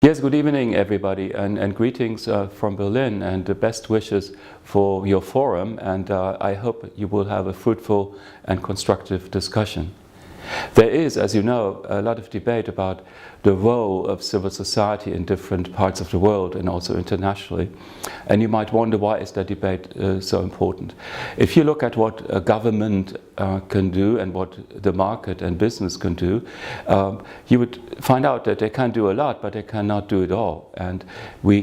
Yes, good evening everybody, and greetings from Berlin, and the best wishes for your forum, and I hope you will have a fruitful and constructive discussion. There is, as you know, a lot of debate about the role of civil society in different parts of the world and also internationally. And you might wonder, why is that debate so important? If you look at what a government can do and what the market and business can do, you would find out that they can do a lot, but they cannot do it all. And we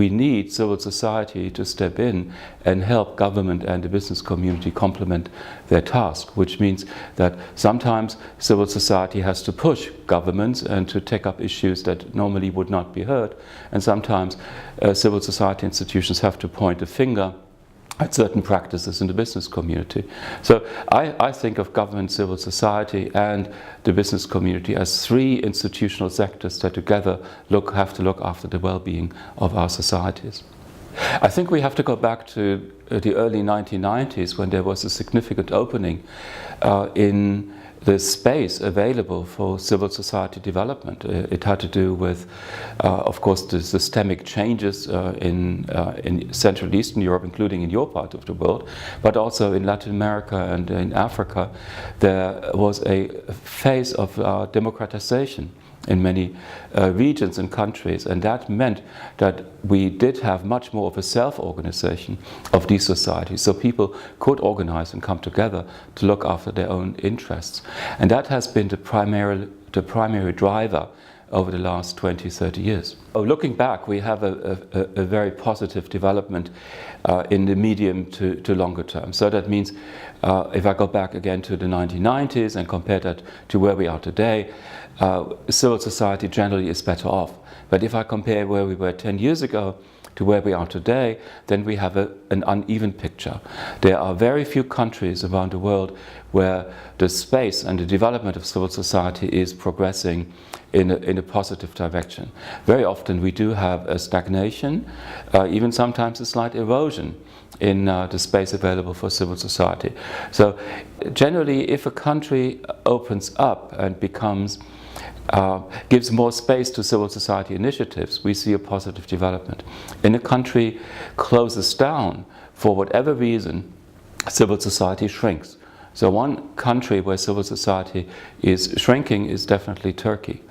need civil society to step in and help government and the business community complement their task, which means that sometimes civil society has to push governments and to take up issues that normally would not be heard, and sometimes civil society institutions have to point a finger at certain practices in the business community. So I think of government, civil society and the business community as three institutional sectors that together have to look after the well-being of our societies. I think we have to go back to the early 1990s, when there was a significant opening in the space available for civil society development. It had to do with, of course, the systemic changes in Central and Eastern Europe, including in your part of the world, but also in Latin America and in Africa. There was a phase of democratization in many regions and countries, and that meant that we did have much more of a self-organization of these societies, so people could organize and come together to look after their own interests. And that has been the primary driver over the last 20-30 years. Looking back, we have a very positive development in the medium to longer term. So that means if I go back again to the 1990s and compare that to where we are today, civil society generally is better off. But if I compare where we were 10 years ago to where we are today, then we have an uneven picture. There are very few countries around the world where the space and the development of civil society is progressing in a positive direction. Very often we do have a stagnation, even sometimes a slight erosion in the space available for civil society. So generally, if a country opens up and gives more space to civil society initiatives, we see a positive development. In a country closes down, for whatever reason, civil society shrinks. So one country where civil society is shrinking is definitely Turkey.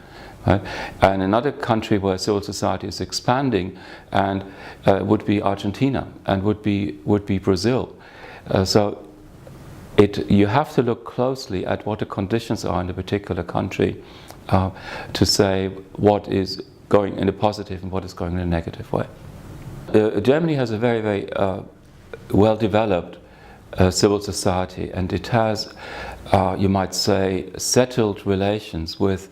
Right? And another country where civil society is expanding and would be Argentina, and would be Brazil. So you have to look closely at what the conditions are in a particular country to say what is going in a positive and what is going in a negative way. Germany has a very, very well-developed civil society, and it has, you might say, settled relations with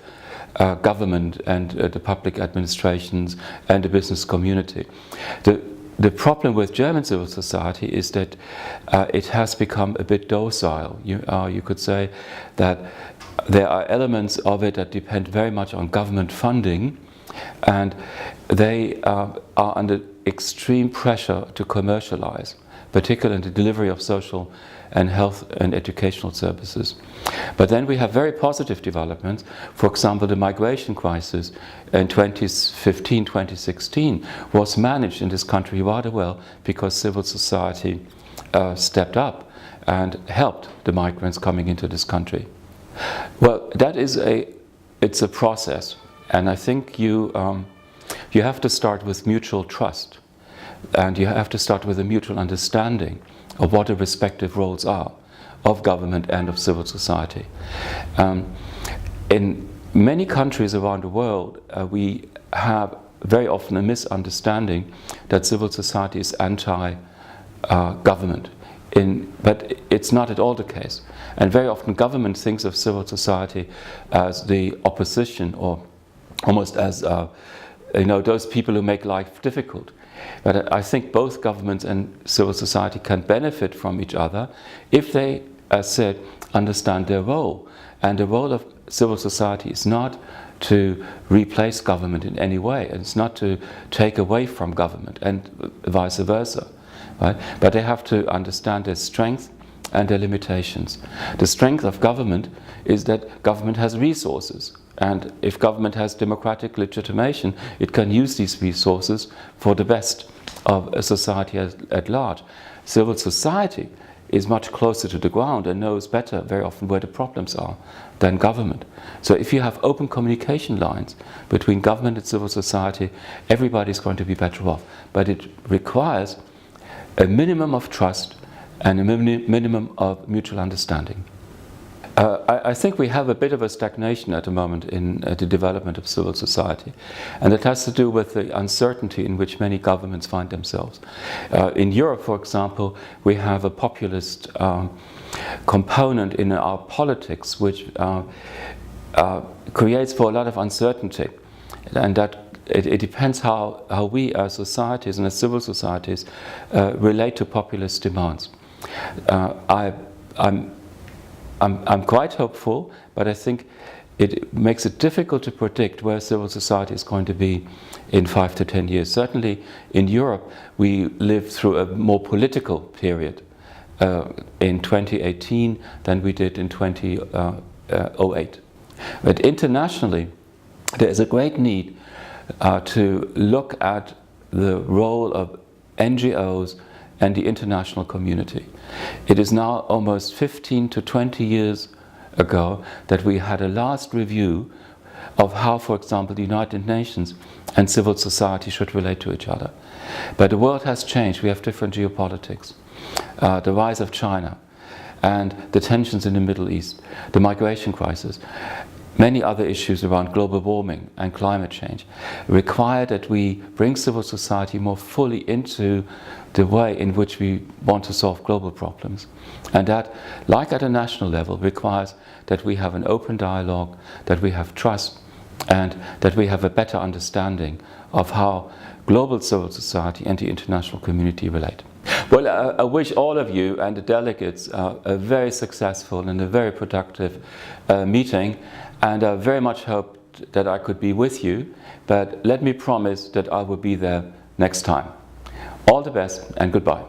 government and the public administrations and the business community. The problem with German civil society is that it has become a bit docile. You could say that there are elements of it that depend very much on government funding, and they are under extreme pressure to commercialize, particularly in the delivery of social and health and educational services. But then we have very positive developments. For example, the migration crisis in 2015, 2016 was managed in this country rather well because civil society stepped up and helped the migrants coming into this country. Well, it's a process, and I think you have to start with mutual trust, and you have to start with a mutual understanding of what the respective roles are of government and of civil society. In many countries around the world, we have very often a misunderstanding that civil society is anti-government. But it's not at all the case. And very often government thinks of civil society as the opposition, or almost as those people who make life difficult. But I think both governments and civil society can benefit from each other if they, as said, understand their role. And the role of civil society is not to replace government in any way, and it's not to take away from government, and vice versa. Right? But they have to understand their strength and their limitations. The strength of government is that government has resources, And if government has democratic legitimation, it can use these resources for the best of a society at large. Civil society is much closer to the ground and knows better very often where the problems are than government. So if you have open communication lines between government and civil society, everybody's going to be better off. But it requires a minimum of trust and a minimum of mutual understanding. I think we have a bit of a stagnation at the moment in the development of civil society, and it has to do with the uncertainty in which many governments find themselves. In Europe, for example, we have a populist component in our politics which creates for a lot of uncertainty, and that it depends how we as societies and as civil societies relate to populist demands. I'm quite hopeful, but I think it makes it difficult to predict where civil society is going to be in 5 to 10 years. Certainly in Europe, we lived through a more political period in 2018 than we did in 2008. But internationally, there is a great need to look at the role of NGOs and the international community. It is now almost 15 to 20 years ago that we had a last review of how, for example, the United Nations and civil society should relate to each other. But the world has changed. We have different geopolitics. The rise of China and the tensions in the Middle East, the migration crisis, many other issues around global warming and climate change require that we bring civil society more fully into the way in which we want to solve global problems. And that, like at a national level, requires that we have an open dialogue, that we have trust, and that we have a better understanding of how global civil society and the international community relate. Well, I wish all of you and the delegates a very successful and a very productive meeting, and I very much hope that I could be with you, but let me promise that I will be there next time. All the best and goodbye.